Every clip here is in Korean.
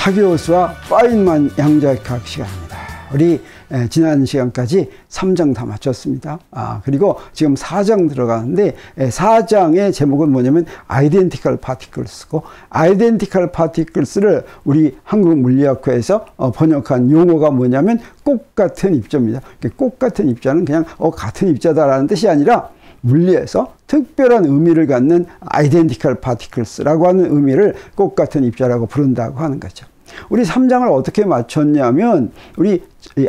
하기호수와 파인만 양자역학 시간입니다. 우리 지난 시간까지 3장 다 마쳤습니다. 그리고 지금 4장 들어가는데 4장의 제목은 뭐냐면 Identical Particles고, Identical Particles를 우리 한국물리학회에서 번역한 용어가 뭐냐면 꽃 같은 입자입니다. 꽃 같은 입자는 그냥 같은 입자다라는 뜻이 아니라 물리에서 특별한 의미를 갖는 Identical Particles라고 하는 의미를 꽃 같은 입자라고 부른다고 하는 거죠. 우리 3장을 어떻게 맞췄냐면 우리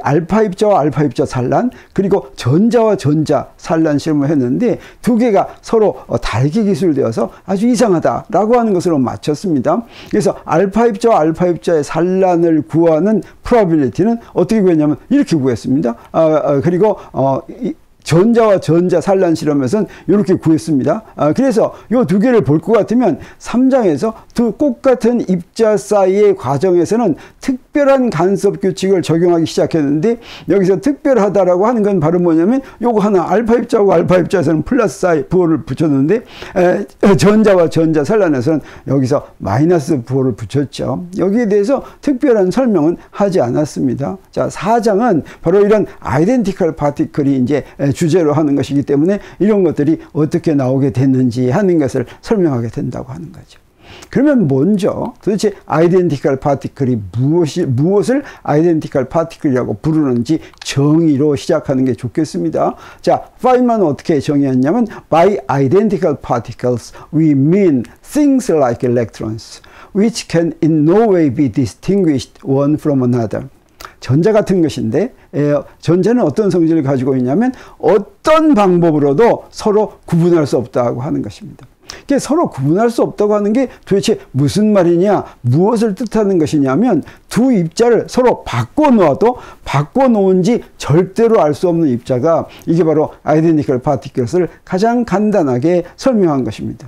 알파 입자와 알파 입자 산란, 그리고 전자와 전자 산란 실험을 했는데 두 개가 서로 다르게 기술되어서 아주 이상하다라고 하는 것으로 맞췄습니다. 그래서 알파 입자와 알파 입자의 산란을 구하는 프로바빌리티는 어떻게 구했냐면 이렇게 구했습니다. 그리고 전자와 전자 산란 실험에서는 이렇게 구했습니다. 그래서 이 두 개를 볼 것 같으면 3장에서 두 꽃 같은 입자 사이의 과정에서는 특별한 간섭 규칙을 적용하기 시작했는데, 여기서 특별하다라고 하는 건 바로 뭐냐면 요거 하나 알파 입자하고 알파 입자에서는 플러스 사이 부호를 붙였는데 전자와 전자 산란에서는 여기서 마이너스 부호를 붙였죠. 여기에 대해서 특별한 설명은 하지 않았습니다. 자, 4장은 바로 이런 아이덴티컬 파티클이 이제 주제로 하는 것이기 때문에 이런 것들이 어떻게 나오게 됐는지 하는 것을 설명하게 된다고 하는 거죠. 그러면 먼저 도대체 아이덴티컬 파티클이 무엇을 아이덴티컬 파티클이라고 부르는지 정의로 시작하는 게 좋겠습니다. 자, 파인만은 어떻게 정의했냐면 By identical particles we mean things like electrons which can in no way be distinguished one from another. 전자 같은 것인데 전자는 어떤 성질을 가지고 있냐면 어떤 방법으로도 서로 구분할 수 없다고 하는 것입니다. 서로 구분할 수 없다고 하는 게 도대체 무슨 말이냐, 무엇을 뜻하는 것이냐면 두 입자를 서로 바꿔놓아도 바꿔놓은지 절대로 알 수 없는 입자가, 이게 바로 아이덴티컬 파티클스를 가장 간단하게 설명한 것입니다.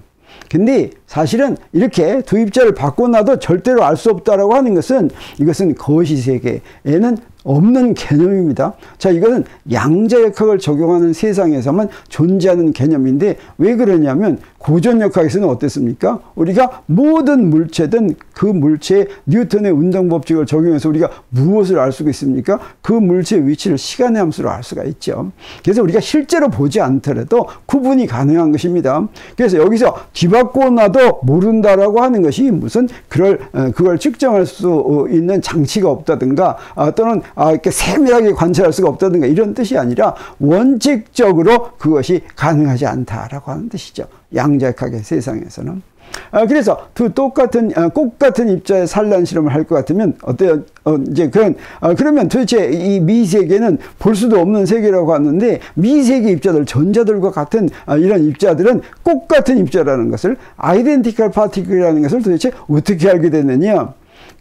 근데 사실은 이렇게 두 입자를 바꿔놔도 절대로 알 수 없다라고 하는 것은, 이것은 거시 세계에는 없는 개념입니다. 자, 이거는 양자역학을 적용하는 세상에서만 존재하는 개념인데, 왜 그러냐면 고전역학에서는 어땠습니까? 우리가 모든 물체든 그 물체의 뉴턴의 운동법칙을 적용해서 우리가 무엇을 알 수가 있습니까? 그 물체의 위치를 시간의 함수로 알 수가 있죠. 그래서 우리가 실제로 보지 않더라도 구분이 가능한 것입니다. 그래서 여기서 뒤바꿔 놔도 모른다라고 하는 것이 무슨 그걸 측정할 수 있는 장치가 없다든가 또는 이렇게 세밀하게 관찰할 수가 없다든가 이런 뜻이 아니라 원칙적으로 그것이 가능하지 않다라고 하는 뜻이죠. 양자역학의 세상에서는. 그래서 두 똑같은 꽃 같은 입자의 산란 실험을 할 것 같으면 어때요? 이제 그러면 도대체 이 미세계는 볼 수도 없는 세계라고 하는데, 미세계 입자들, 전자들과 같은 이런 입자들은 꽃 같은 입자라는 것을, 아이덴티컬 파티클이라는 것을 도대체 어떻게 알게 됐느냐?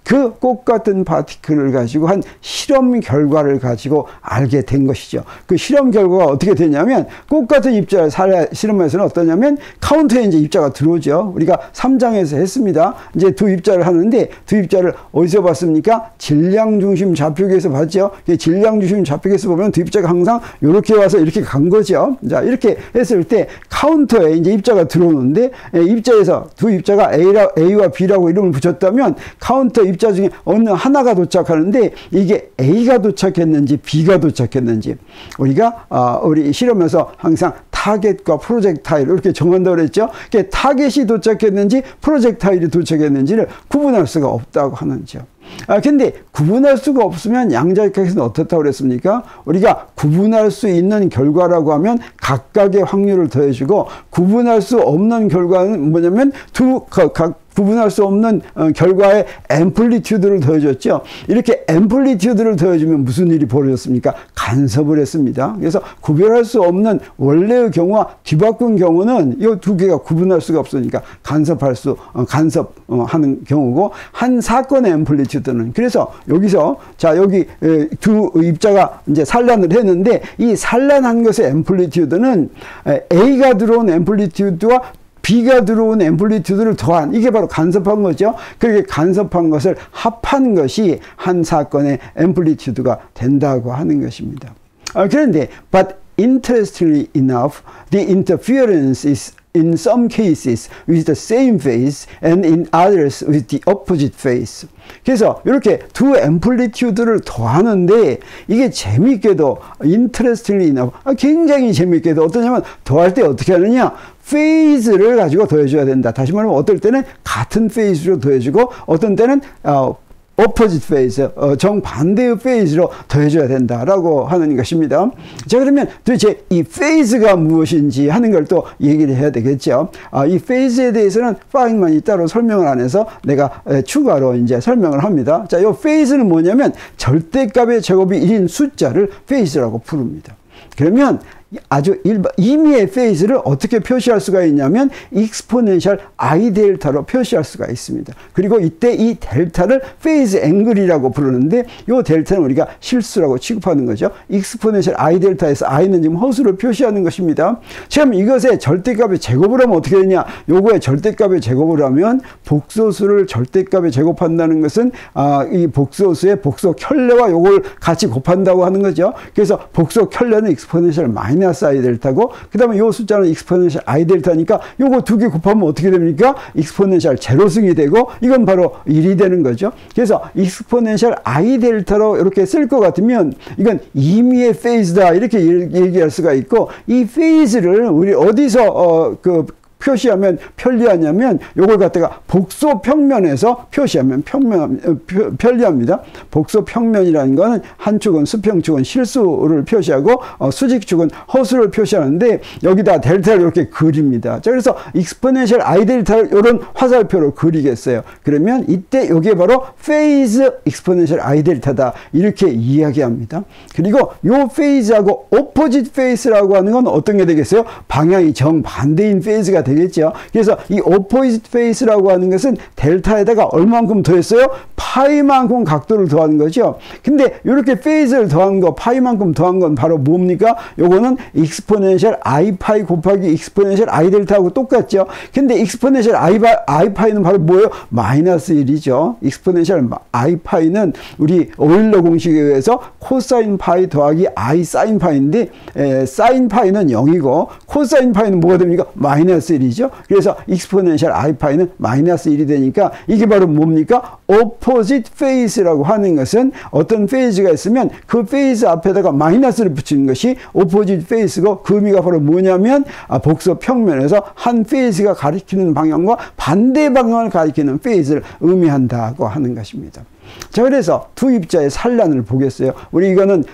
그 꽃 같은 파티클을 가지고 한 실험 결과를 가지고 알게 된 것이죠. 그 실험 결과가 어떻게 되냐면, 꽃 같은 입자를 실험에서는 어떠냐면 카운터에 이제 입자가 들어오죠. 우리가 3장에서 했습니다. 이제 두 입자를 하는데 두 입자를 어디서 봤습니까? 질량 중심 좌표계에서 봤죠. 질량 중심 좌표계에서 보면 두 입자가 항상 이렇게 와서 이렇게 간 거죠. 자, 이렇게 했을 때 카운터에 이제 입자가 들어오는데, 입자에서 두 입자가 A와 B라고 이름을 붙였다면 카운터 입자 중에 어느 하나가 도착하는데 이게 A가 도착했는지 B가 도착했는지, 우리가 우리 실험에서 항상 타겟과 프로젝타일 이렇게 정한다고 그랬죠. 타겟이 도착했는지 프로젝타일이 도착했는지를 구분할 수가 없다고 하는죠. 근데 구분할 수가 없으면 양자역학에서는 어떻다고 그랬습니까? 우리가 구분할 수 있는 결과라고 하면 각각의 확률을 더해주고, 구분할 수 없는 결과는 뭐냐면 구분할 수 없는 결과에 앰플리튜드를 더해줬죠. 이렇게 앰플리튜드를 더해주면 무슨 일이 벌어졌습니까? 간섭을 했습니다. 그래서 구별할 수 없는 원래의 경우와 뒤바꾼 경우는 이 두 개가 구분할 수가 없으니까 간섭하는 경우고, 한 사건의 앰플리튜드는, 그래서 여기서 자, 여기 두 입자가 이제 산란을 했는데 이 산란한 것의 앰플리튜드는 A가 들어온 앰플리튜드와 B가 들어온 앰플리튜드를 더한, 이게 바로 간섭한 거죠. 그렇게 간섭한 것을 합한 것이 한 사건의 앰플리튜드가 된다고 하는 것입니다. 그런데 but interestingly enough, the interference is in some cases with the same phase and in others with the opposite phase. 그래서 이렇게 두 앰플리튜드를 더하는데 이게 재미있게도 interestingly enough 굉장히 재미있게도 어떠냐면 더할 때 어떻게 하느냐 페이즈를 가지고 더해줘야 된다. 다시 말하면 어떨 때는 같은 페이즈로 더해주고 어떤 때는 opposite phase, 정반대의 페이즈로 더해줘야 된다라고 하는 것입니다. 자, 그러면 도대체 이 페이즈가 무엇인지 하는 걸 또 얘기를 해야 되겠죠. 이 페이즈에 대해서는 파인만이 따로 설명을 안 해서 내가 추가로 이제 설명을 합니다. 자, 이 페이즈는 뭐냐면 절대값의 제곱이 1인 숫자를 페이즈라고 부릅니다. 그러면 아주 임의의 페이즈를 어떻게 표시할 수가 있냐면 익스포넨셜 I 델타로 표시할 수가 있습니다. 그리고 이때 이 델타를 페이즈 앵글이라고 부르는데 이 델타는 우리가 실수라고 취급하는 거죠. 익스포넨셜 I 델타에서 I는 지금 허수를 표시하는 것입니다. 그럼 이것의 절대값의 제곱을 하면 어떻게 되냐? 요거의 절대값의 제곱을 하면 복소수를 절대값에 제곱한다는 것은 이 복소수의 복소 켤레와 요걸 같이 곱한다고 하는 거죠. 그래서 복소 켤레는 익스포넨셜 마이너스 I 델타고 그 다음에 요 숫자는 익스포넨셜 I 델타니까 요거 두 개 곱하면 어떻게 됩니까? 익스포넨셜 제로승이 되고 이건 바로 1이 되는 거죠. 그래서 익스포넨셜 I 델타로 이렇게 쓸 것 같으면 이건 임의의 페이즈다 이렇게 얘기할 수가 있고 이 페이즈를 우리 어디서 표시하면 편리하냐면 요걸 갖다가 복소 평면에서 표시하면 편리합니다. 복소 평면이라는 거는 한 축은 수평축은 실수를 표시하고 수직축은 허수를 표시하는데 여기다 델타를 이렇게 그립니다. 자, 그래서 익스포넨셜 I 델타를 이런 화살표로 그리겠어요. 그러면 이때 요게 바로 페이즈 익스포넨셜 I 델타다 이렇게 이야기합니다. 그리고 요 페이즈하고 오포짓 페이스라고 하는 건 어떤 게 되겠어요? 방향이 정반대인 페이즈가 되겠죠. 그래서 이 opposite face라고 하는 것은 델타에다가 얼만큼 더했어요? 파이만큼 각도를 더하는 거죠. 근데 이렇게 페이즈를 더한 거, 파이만큼 더한 건 바로 뭡니까? 요거는 익스포넨셜 I 파이 곱하기 익스포넨셜 I 델타하고 똑같죠. 근데 익스포넨셜 I 파이는 바로 뭐예요? 마이너스 1이죠. 익스포넨셜 I 파이는 우리 오일러 공식에 의해서 코사인 파이 더하기 I 사인 파이인데 사인 파이는 0이고 코사인 파이는 뭐가 됩니까? 마이너스 1이죠. 그래서 익스포넨셜 I 파이는 마이너스 1이 되니까 이게 바로 뭡니까? opposite phase라고 하는 것은 어떤 페이즈가 있으면 그 페이즈 앞에다가 마이너스를 붙이는 것이 opposite phase고 그 의미가 바로 뭐냐면 복소 평면에서 한 페이즈가 가리키는 방향과 반대 방향을 가리키는 페이즈를 의미한다고 하는 것입니다. 자, 그래서 두 입자의 산란을 보겠어요. 우리 이거는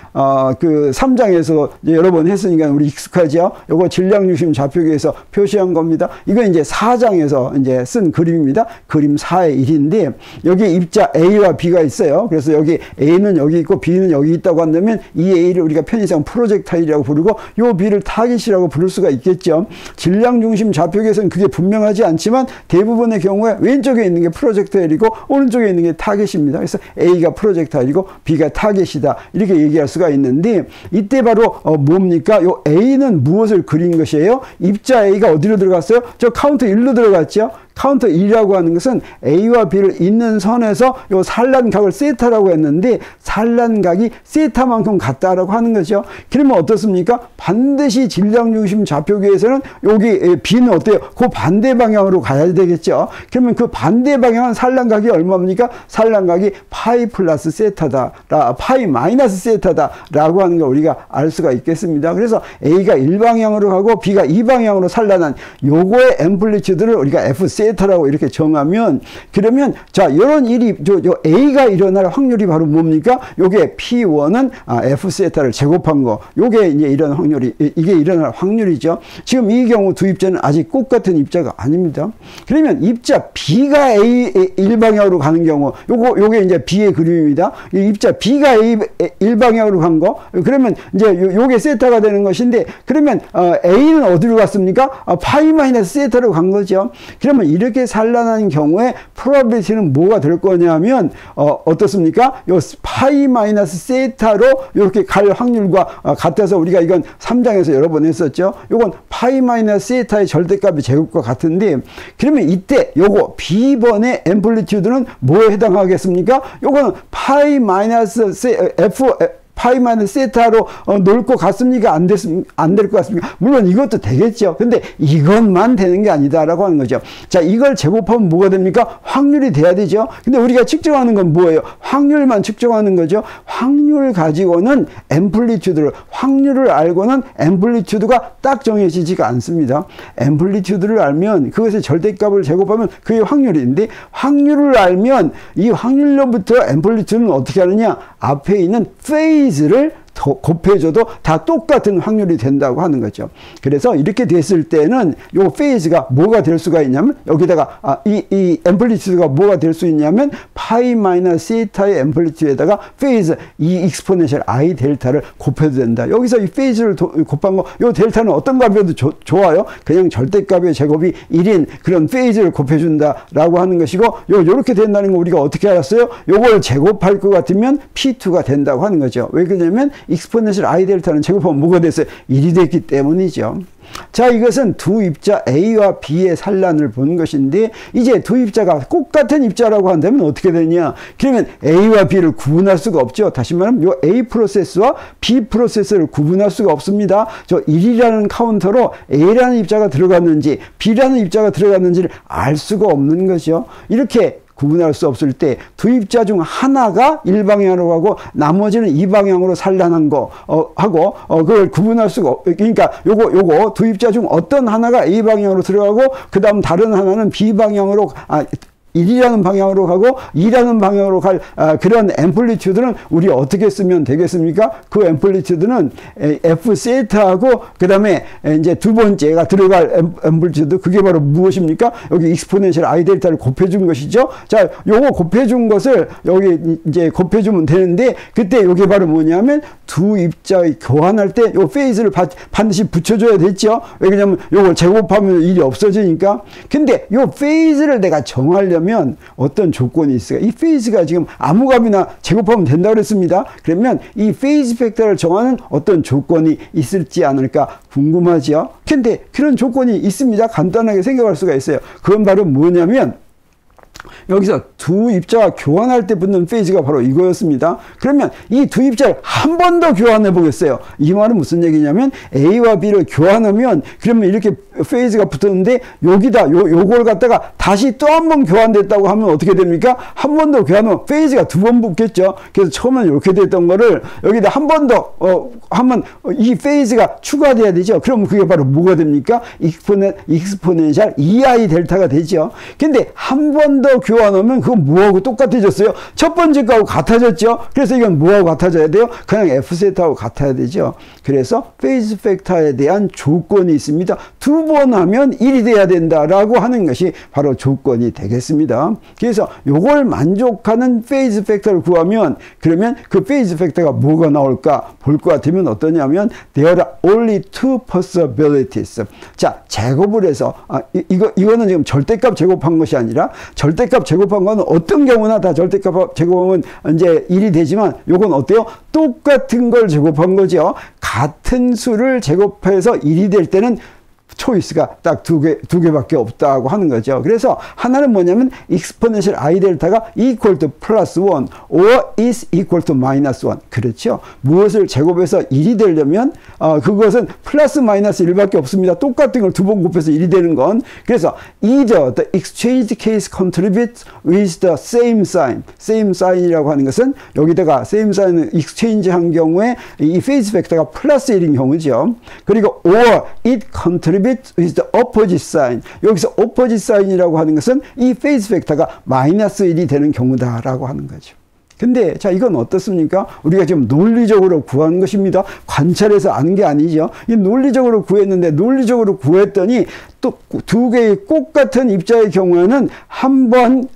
그 3장에서 여러 번 했으니까 우리 익숙하죠. 요거 질량중심 좌표계에서 표시한 겁니다. 이건 이제 4장에서 이제 쓴 그림입니다. 그림 4의 1인데 여기 입자 A와 B가 있어요. 그래서 여기 A는 여기 있고 B는 여기 있다고 한다면 이 A를 우리가 편의상 프로젝타일이라고 부르고 요 B를 타깃이라고 부를 수가 있겠죠. 질량중심 좌표계에서는 그게 분명하지 않지만 대부분의 경우에 왼쪽에 있는 게 프로젝타일이고 오른쪽에 있는 게 타깃입니다. 그래서 A가 프로젝타일이고 B가 타겟이다 이렇게 얘기할 수가 있는데 이때 바로 뭡니까? 요 A는 무엇을 그린 것이에요? 입자 A가 어디로 들어갔어요? 저 카운터 1로 들어갔죠? 카운터 1이라고 하는 것은 A와 B를 잇는 선에서 요 산란각을 세타라고 했는데 산란각이 세타만큼 같다라고 하는 거죠. 그러면 어떻습니까? 반드시 질량중심 좌표계에서는 여기 B는 어때요? 그 반대 방향으로 가야 되겠죠. 그러면 그 반대 방향은 산란각이 얼마입니까? 산란각이 파이 플러스 세타다, 파이 마이너스 세타다라고 하는 걸 우리가 알 수가 있겠습니다. 그래서 A가 1방향으로 가고 B가 2방향으로 산란한 요거의 앰플리튜드를 우리가 F 세타라고 이렇게 정하면 그러면 자 이런 일이 요 A가 일어날 확률이 바로 뭡니까? 요게 P1은 F 세타를 제곱한 거 요게 이제 이런 확률이 이게 일어날 확률이죠. 지금 이 경우 두 입자는 아직 똑같은 입자가 아닙니다. 그러면 입자 B가 A 1방향으로 가는 경우 요게 이제 B의 그림입니다. 이 입자 B가 A 1방향으로 간 거 그러면 이제 요게 세타가 되는 것인데 그러면 A는 어디로 갔습니까? 파이 마이너스 세타로 간 거죠. 그러면 이렇게 산란하는 경우에 프로바빌리티는 뭐가 될 거냐면 어떻습니까? 요 파이 마이너스 세타로 이렇게 갈 확률과 같아서 우리가 이건 3장에서 여러 번 했었죠. 요건 파이 마이너스 세타의 절대값의 제곱과 같은데 그러면 이때 요거 B번의 앰플리튜드는 뭐에 해당하겠습니까? 요거는 파이 마이너스 F 파이 마이너스 세타로 놓을 것 같습니까? 안 될 것 같습니까? 물론 이것도 되겠죠. 근데 이것만 되는 게 아니다라고 하는 거죠. 자, 이걸 제곱하면 뭐가 됩니까? 확률이 돼야 되죠. 근데 우리가 측정하는 건 뭐예요? 확률만 측정하는 거죠. 확률 가지고는 앰플리튜드를, 확률을 알고는 앰플리튜드가 딱 정해지지가 않습니다. 앰플리튜드를 알면 그것의 절대값을 제곱하면 그게 확률인데, 확률을 알면 이 확률로부터 앰플리튜드는 어떻게 하느냐? 앞에 있는 페이즈를 곱해줘도 다 똑같은 확률이 된다고 하는 거죠. 그래서 이렇게 됐을 때는 요 페이즈가 뭐가 될 수가 있냐면, 여기다가 이 앰플리튜드가 뭐가 될 수 있냐면 파이 마이너스 세타의 앰플리튜드에다가 페이즈 이 익스포넨셜 I 델타를 곱해도 된다. 여기서 이 페이즈를 곱한 거, 요 델타는 어떤 값이어도 좋아요. 그냥 절대값의 제곱이 1인 그런 페이즈를 곱해준다라고 하는 것이고, 요렇게 된다는 거 우리가 어떻게 알았어요? 요걸 제곱할 것 같으면 P2가 된다고 하는 거죠. 왜 그러냐면 익스포넨셜 I 델타는 제곱하면 뭐가 됐어요? 1이 됐기 때문이죠. 자, 이것은 두 입자 A와 B의 산란을 본 것인데, 이제 두 입자가 똑같은 입자라고 한다면 어떻게 되냐? 그러면 A와 B를 구분할 수가 없죠. 다시 말하면 요 A 프로세스와 B 프로세스를 구분할 수가 없습니다. 저 1이라는 카운터로 A라는 입자가 들어갔는지 B라는 입자가 들어갔는지를 알 수가 없는 거죠. 이렇게 구분할 수 없을 때 두 입자 중 하나가 1방향으로 가고 나머지는 2방향으로 산란한 거 하고 그걸 구분할 수가 그러니까 요거 두 입자 중 어떤 하나가 A 방향으로 들어가고 그다음 다른 하나는 B 방향으로 1이라는 방향으로 가고 2라는 방향으로 갈 그런 앰플리튜드는 우리 어떻게 쓰면 되겠습니까? 그 앰플리튜드는 F 세타하고 그 다음에 이제 두 번째가 들어갈 앰플리튜드, 그게 바로 무엇입니까? 여기 익스포넨셜 I 델타를 곱해준 것이죠. 자, 요거 곱해준 것을 여기 이제 곱해주면 되는데, 그때 요게 바로 뭐냐면 두 입자의 교환할 때 요 페이즈를 반드시 붙여줘야 됐죠. 왜냐면 요걸 제곱하면 일이 없어지니까. 근데 요 페이즈를 내가 정하려면 어떤 조건이 있어요? 이 페이즈가 지금 아무 값이나 제곱하면 된다고 그랬습니다. 그러면 이 페이즈 팩터를 정하는 어떤 조건이 있을지 않을까 궁금하죠? 근데 그런 조건이 있습니다. 간단하게 생각할 수가 있어요. 그건 바로 뭐냐면, 여기서 두 입자가 교환할 때 붙는 페이즈가 바로 이거였습니다. 그러면 이 두 입자를 한 번 더 교환해 보겠어요. 이 말은 무슨 얘기냐면 A와 B를 교환하면 그러면 이렇게 페이즈가 붙었는데 여기다 요걸 갖다가 다시 또 한 번 교환됐다고 하면 어떻게 됩니까? 한 번 더 교환하면 페이즈가 두 번 붙겠죠. 그래서 처음엔 이렇게 됐던 거를 여기다 한 번 더 하면 이 페이즈가 추가돼야 되죠. 그러면 그게 바로 뭐가 됩니까? 익스포넨셜 EI 델타가 되죠. 근데 한 번 더 교환하면 그건 뭐하고 똑같아졌어요? 첫 번째 거하고 같아졌죠. 그래서 이건 뭐하고 같아져야 돼요? 그냥 F세타하고 같아야 되죠. 그래서 페이즈 팩터에 대한 조건이 있습니다. 두 번 하면 1이 돼야 된다라고 하는 것이 바로 조건이 되겠습니다. 그래서 요걸 만족하는 페이즈 팩터를 구하면, 그러면 그 페이즈 팩터가 뭐가 나올까 볼 것 같으면 어떠냐면 there are only two possibilities. 자, 제곱을 해서 이거는 지금 절대값 제곱한 것이 아니라, 절대값 제곱한 거는 어떤 경우나 다 절대값 제곱하면 이제 1이 되지만, 요건 어때요? 똑같은 걸 제곱한 거죠. 같은 수를 제곱해서 1이 될 때는 초이스가 딱 두 개밖에 없다고 하는 거죠. 그래서 하나는 뭐냐면 exponential I 델타가 equal to plus 1 or is equal to minus 1. 그렇죠. 무엇을 제곱해서 1이 되려면 그것은 플러스 마이너스 1밖에 없습니다. 똑같은 걸 두 번 곱해서 1이 되는 건. 그래서 either the exchange case contributes with the same sign. same sign이라고 하는 것은 여기다가 same sign은 exchange 한 경우에 이 페이즈 팩터가 플러스 1인 경우죠. 그리고 or it contributes with the opposite sign. 여기서 opposite sign이라고 하는 것은 이 페이즈 팩터가 마이너스 1이 되는 경우다라고 하는 거죠. 근데 자, 이건 어떻습니까? 우리가 지금 논리적으로 구한 것입니다. 관찰해서 아는 게 아니죠. 이 논리적으로 구했는데, 논리적으로 구했더니 또 두 개의 똑같은 입자의 경우에는 한 번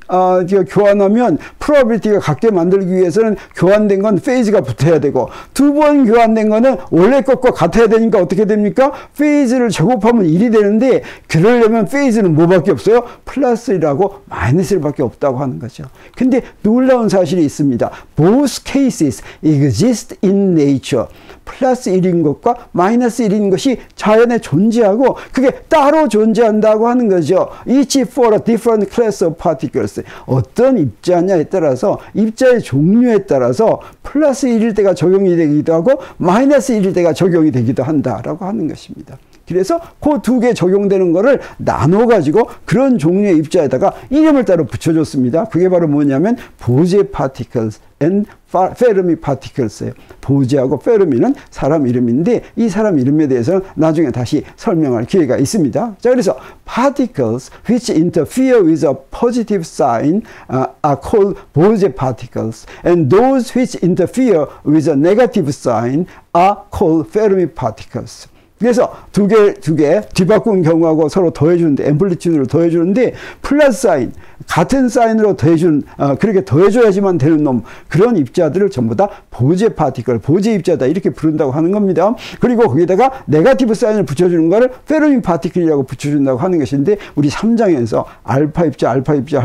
교환하면 프로바빌티가 같게 만들기 위해서는 교환된 건 페이즈가 붙어야 되고, 두 번 교환된 거는 원래 것과 같아야 되니까 어떻게 됩니까? 페이즈를 제곱하면 1이 되는데, 그러려면 페이즈는 뭐밖에 없어요? 플러스 1하고 마이너스 1밖에 없다고 하는 거죠. 근데 놀라운 사실이 있습니다. Both cases exist in nature. 플러스 1인 것과 마이너스 1인 것이 자연에 존재하고 그게 따로 존재한다고 하는 거죠. Each for a different class of particles. 어떤 입자냐에 따라서 입자의 종류에 따라서 플러스 1일 때가 적용이 되기도 하고 마이너스 1일 때가 적용이 되기도 한다라고 하는 것입니다. 그래서 그 두 개 적용되는 거를 나눠가지고 그런 종류의 입자에다가 이름을 따로 붙여줬습니다. 그게 바로 뭐냐면 보제 particles and 페르미 particles예요. 보제하고 페르미는 사람 이름인데 이 사람 이름에 대해서는 나중에 다시 설명할 기회가 있습니다. 자, 그래서 particles which interfere with a positive sign are called 보제 particles, and those which interfere with a negative sign are called 페르미 particles. 그래서 두 개 뒤바꾼 경우하고 서로 더해주는데, 앰플리튜드를 더해주는데, 플러스 사인, 같은 사인으로 그렇게 더해줘야지만 되는 놈, 그런 입자들을 전부 다 보제 파티클, 보제 입자다, 이렇게 부른다고 하는 겁니다. 그리고 거기다가 네거티브 사인을 붙여주는 거를 페르미 파티클이라고 붙여준다고 하는 것인데, 우리 3장에서 알파 입자 할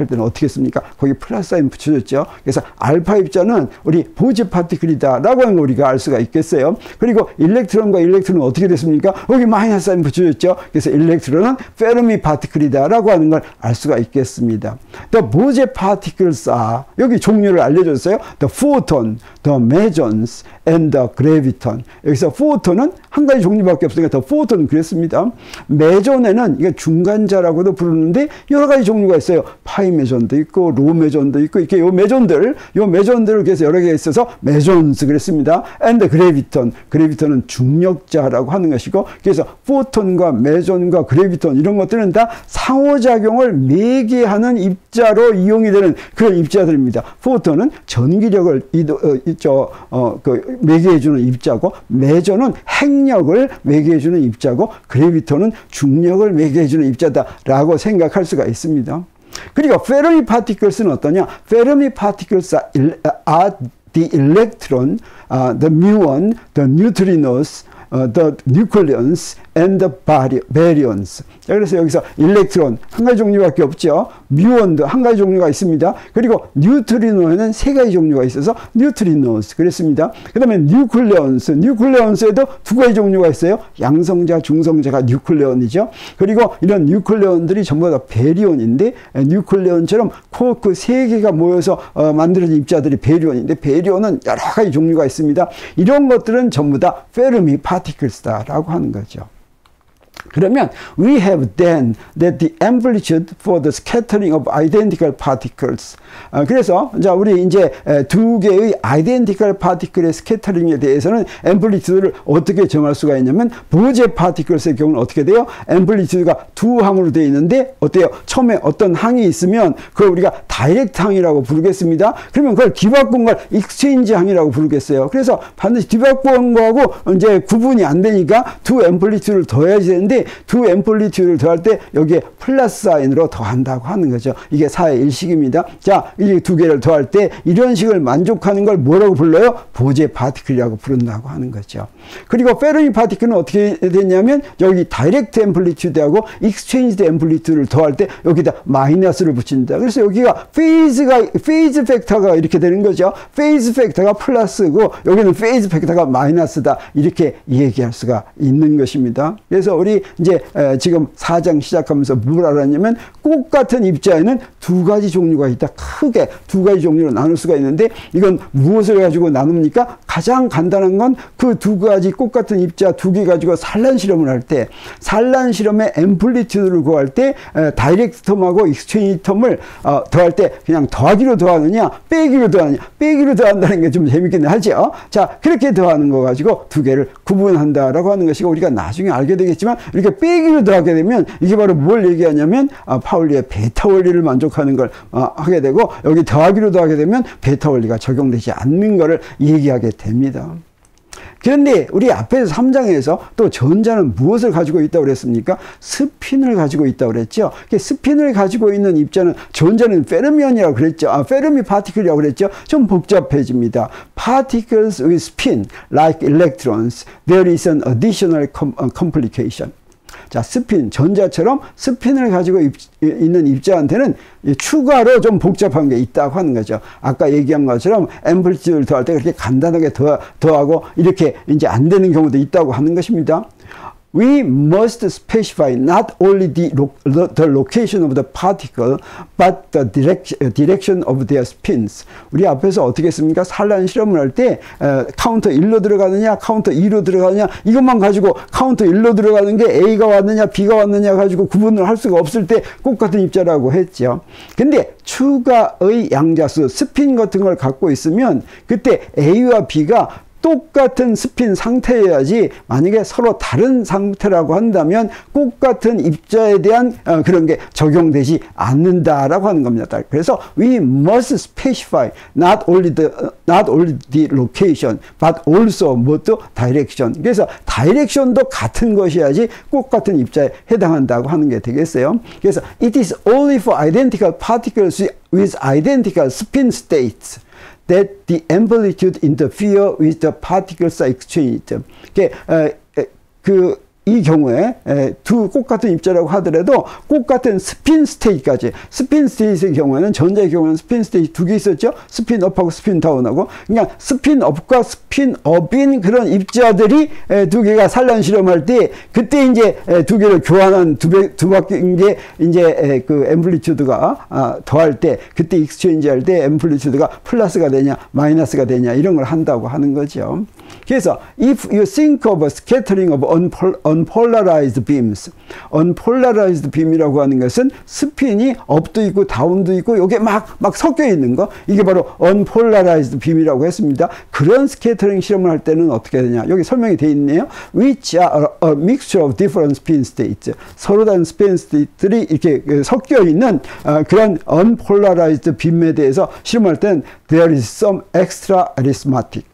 때는 어떻게 했습니까? 거기 플러스 사인 붙여줬죠. 그래서 알파 입자는 우리 보제 파티클이다라고 하는 걸 우리가 알 수가 있겠어요. 그리고 일렉트론과 일렉트론은 어떻게 됐습니까? 여기 마이너스 사인 붙여줬죠. 그래서 일렉트론은 페르미 파티클이다라고 하는 걸 알 수가 있겠습니다. The 보제 particles are, 여기 종류를 알려줬어요. The photon, the mesons, and the graviton. 여기서 photon은 한 가지 종류밖에 없으니까 the photon 그랬습니다. 메존에는 이게 중간자라고도 부르는데 여러 가지 종류가 있어요. 파이 메존도 있고 로 메존도 있고 이렇게 요 메존들을 그래서 여러 개가 있어서 메존스 그랬습니다. And the graviton, graviton은 중력자라고 하는 것이고, 그래서 포톤과 메존과 그래비톤 이런 것들은 다 상호작용을 매개하는 입자로 이용이 되는 그런 입자들입니다. 포톤은 전기력을 매개해주는 입자고, 메존은 핵력을 매개해주는 입자고, 그래비톤은 중력을 매개해주는 입자다라고 생각할 수가 있습니다. 그리고 페르미 파티클스는 어떠냐? 페르미 파티클스 are the electron, the muon, the neutrinos, the nucleons and the baryons. 자, 그래서 여기서 일렉트론 한 가지 종류밖에 없죠. 뮤온도 한 가지 종류가 있습니다. 그리고 뉴트리노에는 세 가지 종류가 있어서 뉴트리노스 그랬습니다. 그 다음에 뉴클레온스에도 두 가지 종류가 있어요. 양성자, 중성자가 뉴클레온이죠. 그리고 이런 뉴클레온들이 전부 다 베리온인데, 뉴클레온처럼 그 세 개가 모여서 만들어진 입자들이 베리온인데, 베리온은 여러 가지 종류가 있습니다. 이런 것들은 전부 다 페르미 파티클스다라고 하는 거죠. 그러면 we have then that the amplitude for the scattering of identical particles. 그래서 자, 우리 이제 두 개의 identical particle의 스캐터링에 대해서는 앰플리튜드를 어떻게 정할 수가 있냐면, 보제 파티클스의 경우는 어떻게 돼요? 앰플리튜드가 두 항으로 되어 있는데 어때요? 처음에 어떤 항이 있으면 그걸 우리가 다이렉트 항이라고 부르겠습니다. 그러면 그걸 뒤바꾼 걸 익스체인지 항이라고 부르겠어요. 그래서 반드시 뒤바꾼 거하고 이제 구분이 안 되니까 두 앰플리튜드를 더해야지 되는데, 두 앰플리튜드를 더할 때 여기에 플러스 사인으로 더한다고 하는 거죠. 이게 4의 일식입니다. 자, 이 두 개를 더할 때 이런 식을 만족하는 걸 뭐라고 불러요? 보제 파티클이라고 부른다고 하는 거죠. 그리고 페르미 파티클은 어떻게 되냐면, 여기 다이렉트 앰플리튜드하고 익스체인지 앰플리튜드를 더할 때 여기다 마이너스를 붙인다. 그래서 여기가 페이즈 팩터가 이렇게 되는 거죠. 페이즈 팩터가 플러스고 여기는 페이즈 팩터가 마이너스다, 이렇게 얘기할 수가 있는 것입니다. 그래서 우리 이제 지금 4장 시작하면서 뭘 알았냐면, 꽃 같은 입자에는 두 가지 종류가 있다. 크게 두 가지 종류로 나눌 수가 있는데, 이건 무엇을 가지고 나눕니까? 가장 간단한 건 그 두 가지 꽃 같은 입자 두 개 가지고 산란 실험을 할 때, 산란 실험의 앰플리튜드를 구할 때 다이렉트 텀하고 익스체인지 텀을 더할 때 그냥 더하기로 더하느냐 빼기로 더하느냐, 빼기로 더한다는 게 좀 재밌긴 하죠. 자, 그렇게 더하는 거 가지고 두 개를 구분한다라고 하는 것이고, 우리가 나중에 알게 되겠지만 이렇게 빼기로 더하게 되면 이게 바로 뭘 얘기하냐면, 파울리의 베타 원리를 만족하는 걸 하게 되고, 여기 더하기로 더하게 되면 베타 원리가 적용되지 않는 것을 얘기하게 됩니다. 그런데 우리 앞에서 3장에서 또 전자는 무엇을 가지고 있다고 그랬습니까? 스핀을 가지고 있다고 그랬죠. 스핀을 가지고 있는 입자는, 전자는 페르미온이라고 그랬죠. 페르미 파티클이라고 그랬죠. 좀 복잡해집니다. Particles with spin, like electrons, there is an additional complication. 자, 스핀, 전자처럼 스핀을 가지고 있는 입자한테는 추가로 좀 복잡한 게 있다고 하는 거죠. 아까 얘기한 것처럼 앰플리튜드를 더할 때 그렇게 간단하게 더하고 이렇게 이제 안 되는 경우도 있다고 하는 것입니다. We must specify not only the location of the particle, but the direction of their spins. 우리 앞에서 어떻게 했습니까? 산란 실험을 할 때 카운터 1로 들어가느냐, 카운터 2로 들어가느냐, 이것만 가지고 카운터 1로 들어가는 게 A가 왔느냐, B가 왔느냐 가지고 구분을 할 수가 없을 때 똑같은 입자라고 했죠. 근데 추가의 양자수, 스핀 같은 걸 갖고 있으면 그때 A와 B가 똑같은 스핀 상태여야지, 만약에 서로 다른 상태라고 한다면 똑같은 입자에 대한 그런 게 적용되지 않는다라고 하는 겁니다. 그래서 we must specify not only the location but also 뭐또 direction. 그래서 direction도 같은 것이어야지 똑같은 입자에 해당한다고 하는 게 되겠어요. 그래서 it is only for identical particles with identical spin states that the amplitude interfere with the particles are exchanged. 이 경우에 두 똑같은 입자라고 하더라도 똑같은 스핀 스테이트까지, 스핀 스테이트의 경우에는, 전자의 경우에는 스핀 스테이트 두 개 있었죠. 스핀 업하고 스핀 다운하고. 그러니까 스핀 업과 스핀 업인 그런 입자들이 두 개가 산란 실험할 때, 그때 이제 두 개를 교환한 두 바뀐 게 이제 그 앰플리튜드가 더할 때, 그때 익스체인지 할 때 앰플리튜드가 플러스가 되냐 마이너스가 되냐 이런 걸 한다고 하는 거죠. 그래서 if you think of a scattering of unpolarized beams, unpolarized beam이라고 하는 것은 스핀이 업도 있고 다운도 있고 요게 막 섞여 있는 거, 이게 바로 unpolarized beam이라고 했습니다. 그런 스캐터링 실험을 할 때는 어떻게 되냐, 여기 설명이 되어 있네요. which are a mixture of different spin states, 서로 다른 스핀 스테이트들이 이렇게 섞여 있는 그런 unpolarized beam에 대해서 실험할 때는 there is some extra arithmetic.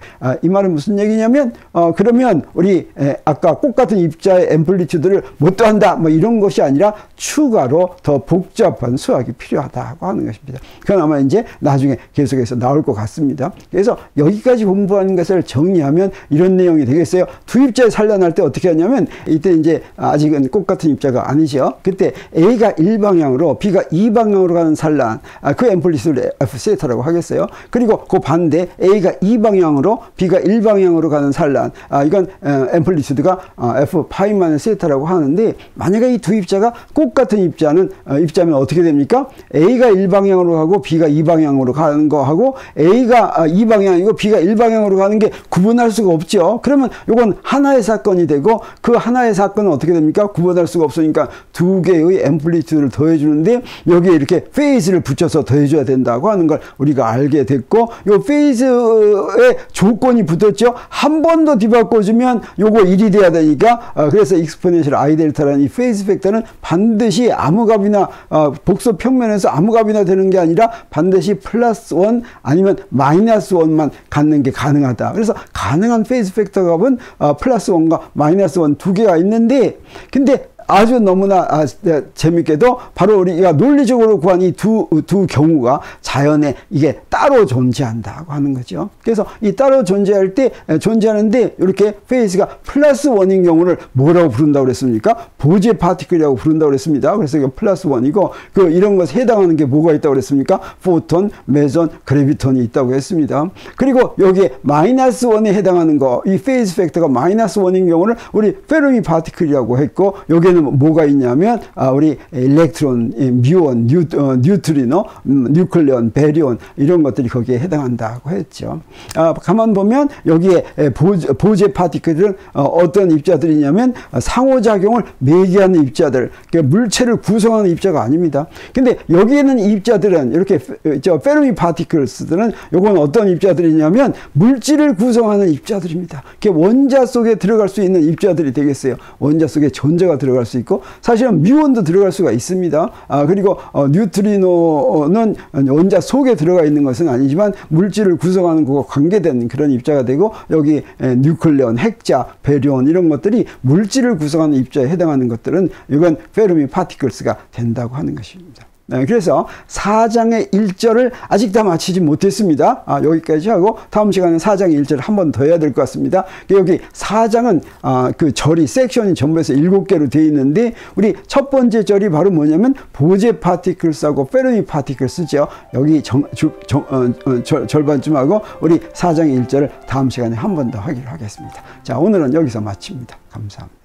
이 말은 무슨 얘기냐면 그러면 우리 아까 똑같은 입자의 앰플리튜드를 못 더한다 뭐 이런 것이 아니라 추가로 더 복잡한 수학이 필요하다고 하는 것입니다. 그건 아마 이제 나중에 계속해서 나올 것 같습니다. 그래서 여기까지 공부하는 것을 정리하면 이런 내용이 되겠어요. 두 입자에 산란할 때 어떻게 하냐면, 이때 이제 아직은 똑같은 입자가 아니죠. 그때 A가 1방향으로 B가 2방향으로 가는 산란, 그 앰플리튜드를 F 세타라고 하겠어요. 그리고 그 반대 A가 2방향으로 B가 1방향으로 가는 산란, 이건 앰플리튜드가 F 파이 마이너스 세타라고 하는데, 만약에 이 두 입자가 똑같은 입자면 어떻게 됩니까? A가 1방향으로 가고 B가 2방향으로 가는 거하고 A가 2방향이고 B가 1방향으로 가는 게 구분할 수가 없죠. 그러면 이건 하나의 사건이 되고, 그 하나의 사건은 어떻게 됩니까? 구분할 수가 없으니까 두 개의 앰플리튜드를 더해주는데, 여기에 이렇게 페이즈를 붙여서 더해줘야 된다고 하는 걸 우리가 알게 됐고, 이 페이즈에 조건이 붙었죠. 한 번 더 뒤바꿔주면 요거 1이 돼야 되니까, 그래서 익스포넨셜 I 델타라는 이 페이즈 팩터는 반드시 아무 값이나 복소 평면에서 아무 값이나 되는 게 아니라 반드시 플러스 1 아니면 마이너스 1만 갖는 게 가능하다. 그래서 가능한 페이즈 팩터 값은 플러스 1과 마이너스 1 두 개가 있는데, 근데 아주 너무나 재밌게도 바로 우리가 논리적으로 구한 이 두 경우가 자연에 이게 따로 존재한다고 하는 거죠. 그래서 이 따로 존재하는데 이렇게 페이스가 플러스 1인 경우를 뭐라고 부른다고 그랬습니까? 보제 파티클이라고 부른다고 그랬습니다. 그래서 이거 플러스 1이고, 이런 것에 해당하는 게 뭐가 있다고 그랬습니까? 포톤, 메손, 그래비톤이 있다고 했습니다. 그리고 여기에 마이너스 1에 해당하는 거, 이 페이스 팩터가 마이너스 1인 경우를 우리 페르미 파티클이라고 했고, 여기에는 뭐가 있냐면 우리 일렉트론, 뮤온, 뉴트리노, 뉴클레온, 베리온 이런 것들이 거기에 해당한다고 했죠. 가만 보면 여기에 보제 파티클은 어떤 입자들이냐면 상호작용을 매개하는 입자들, 그러니까 물체를 구성하는 입자가 아닙니다. 근데 여기에는 이 입자들은 이렇게 페르미 파티클스들은 요건 어떤 입자들이냐면 물질을 구성하는 입자들입니다. 원자 속에 들어갈 수 있는 입자들이 되겠어요. 원자 속에 전자가 들어갈 수 있고, 사실은 뮤온도 들어갈 수가 있습니다. 그리고 뉴트리노는 원자 속에 들어가 있는 것은 아니지만 물질을 구성하는 것과 관계된 그런 입자가 되고, 여기 뉴클레온, 핵자, 베리온 이런 것들이 물질을 구성하는 입자에 해당하는 것들은 이건 페르미 파티클스가 된다고 하는 것입니다. 네, 그래서 4장의 1절을 아직 다 마치지 못했습니다. 여기까지 하고 다음 시간에 4장의 1절을 한 번 더 해야 될 것 같습니다. 여기 4장은 그 절이 섹션이 전부 해서 7개로 되어 있는데 우리 첫 번째 절이 바로 뭐냐면 보제 파티클스하고 페르미 파티클스죠. 여기 절반쯤 하고 우리 4장의 1절을 다음 시간에 한 번 더 하기로 하겠습니다. 자, 오늘은 여기서 마칩니다. 감사합니다.